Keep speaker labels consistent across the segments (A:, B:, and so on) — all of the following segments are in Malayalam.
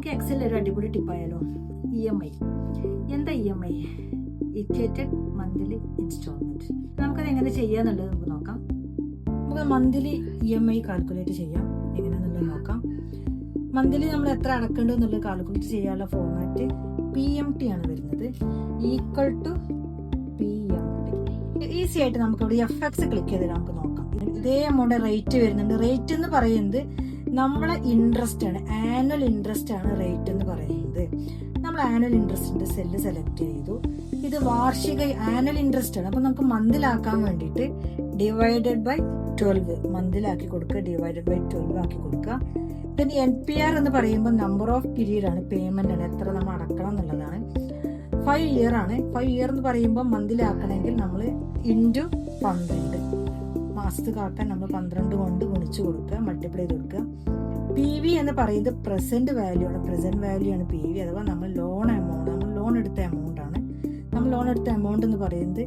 A: നമുക്ക് എക്സൽ ഒരു അടിപൊളി ടിപ്പായാലോ. EMI. എന്താ EMI? Equated monthly instalment. നമുക്കത് എങ്ങനെ ചെയ്യാന്നുള്ളത് നമുക്ക് നോക്കാം. നമുക്ക് മന്ത്ലി EMI കാൽക്കുലേറ്റ് ചെയ്യാം. എങ്ങനെയാണെന്നുള്ളത് നോക്കാം. മന്ത്ലി നമ്മൾ എത്ര അടക്കേണ്ടതെന്നുള്ളത് കാൽക്കുലേറ്റ് ചെയ്യാനുള്ള ഫോർമാറ്റ് PMT ആണ് വരുന്നത്. Equal to PMT. ഈസി ആയിട്ട് നമുക്ക് ഇവിടെ FX ക്ലിക്ക് ചെയ്ത് നമുക്ക് നോക്കാം. ഇതേ എമൗണ്ട് റേറ്റ് വരുന്നുണ്ട്. റേറ്റ് എന്ന് പറയുന്നത് നമ്മളെ ഇൻട്രസ്റ്റ് ആണ്, ആനുവൽ ഇൻട്രസ്റ്റ് ആണ് റേറ്റ് എന്ന് പറയുന്നത്. നമ്മൾ ആനുവൽ ഇൻട്രസ്റ്റിന്റെ സെല്ല് സെലക്ട് ചെയ്തു. ഇത് വാർഷിക ആനുവൽ ഇൻട്രസ്റ്റ് ആണ്. അപ്പൊ നമുക്ക് മന്തിലാക്കാൻ വേണ്ടിയിട്ട് ഡിവൈഡഡ് ബൈ 12 മന്തിലാക്കി കൊടുക്കുക, ഡിവൈഡഡ് ബൈ 12 ആക്കി കൊടുക്കുക. പിന്നെ NPR എന്ന് പറയുമ്പോൾ നമ്പർ ഓഫ് പീരീഡ് ആണ്, പേയ്മെന്റ് ആണ്, എത്ര നമ്മൾ അടക്കണം എന്നുള്ളതാണ്. 5 ഇയർ ആണ്. 5 ഇയർ എന്ന് പറയുമ്പോൾ മന്തിലാക്കണമെങ്കിൽ നമ്മൾ ഇൻറ്റു 12 മാസത്തുകാക്കാൻ നമ്മൾ 12 കൊണ്ട് ഗുണിച്ചു കൊടുക്കുക, മൾട്ടിപ്ലൈ ചെയ്ത് കൊടുക്കുക. PV എന്ന് പറയുന്നത് പ്രസന്റ് വാല്യൂ ആണ്. പ്രസന്റ് വാല്യൂ ആണ് PV. അഥവാ നമ്മൾ ലോൺ എമൗണ്ട്, നമ്മൾ ലോൺ എടുത്ത എമൗണ്ട് ആണ്. നമ്മൾ ലോൺ എടുത്ത എമൗണ്ട് എന്ന് പറയുന്നത്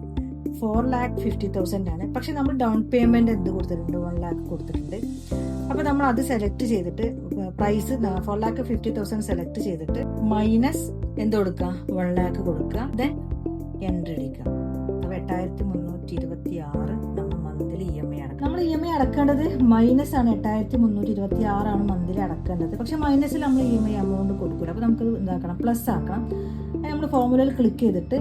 A: 4,50,000 ആണ്. പക്ഷെ നമ്മൾ ഡൗൺ പേയ്മെന്റ് എന്ത് കൊടുത്തിട്ടുണ്ട്? 1 lakh കൊടുത്തിട്ടുണ്ട്. അപ്പൊ നമ്മൾ അത് സെലക്ട് ചെയ്തിട്ട് പ്രൈസ് 4,50,000 സെലക്ട് ചെയ്തിട്ട് മൈനസ് എന്ത് കൊടുക്കുക? 1 lakh കൊടുക്കുക. ദെൻ എൻട്രി അടിക്കുക. അപ്പൊ 8,326 നമ്മൾ മന്ത്ലി EMI അടക്കുക. നമ്മൾ EMI അടക്കേണ്ടത് മൈനസ് ആണ്. 8,326 ആണ് മന്ത്ലി അടക്കേണ്ടത്. പക്ഷെ മൈനസിൽ നമ്മൾ EMI എമൗണ്ട് കൊടുക്കില്ല. അപ്പൊ നമുക്ക് എന്താക്കണം? പ്ലസ് ആക്കണം. നമ്മൾ ഫോർമുലയിൽ ക്ലിക്ക് ചെയ്തിട്ട്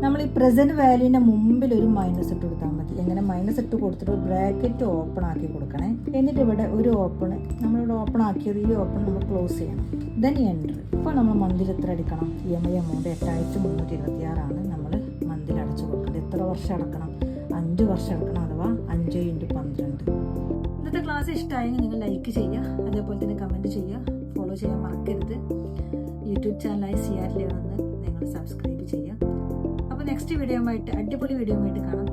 A: നമ്മൾ ഈ പ്രസന്റ് വാല്യൂവിന്റെ മുമ്പിൽ ഒരു മൈനസ് ഇട്ട് കൊടുത്താൽ മതി. എങ്ങനെ മൈനസ് ഇട്ട് കൊടുത്തിട്ട് ബ്രാക്കറ്റ് ഓപ്പൺ ആക്കി കൊടുക്കണേ. എന്നിട്ട് ഇവിടെ ഒരു ഓപ്പൺ, നമ്മളിവിടെ ഓപ്പൺ ആക്കിയത് ഈ ഓപ്പൺ നമ്മൾ ക്ലോസ് ചെയ്യണം. Then entry. ഇപ്പോൾ നമ്മൾ മന്തിൽ എത്ര അടിക്കണം? EMI എമൗണ്ട് 8,326 ആണ് നമ്മൾ മന്തിൽ അടച്ചു കൊടുക്കേണ്ടത്. എത്ര വർഷം അടക്കണം? 5 വർഷം അടക്കണം. അഥവാ 5 × 12. ഇന്നത്തെ ക്ലാസ് ഇഷ്ടമായെങ്കിൽ നിങ്ങൾ ലൈക്ക് ചെയ്യുക, അതേപോലെ തന്നെ കമൻറ്റ് ചെയ്യുക, ഫോളോ ചെയ്യാൻ മറക്കരുത്. യൂട്യൂബ് ചാനലായി CR ലേണെന്ന് നിങ്ങൾ സബ്സ്ക്രൈബ് ചെയ്യുക. അപ്പോൾ നെക്സ്റ്റ് വീഡിയോ ആയിട്ട്, അടിപൊളി വീഡിയോ ആയിട്ട് കാണാം.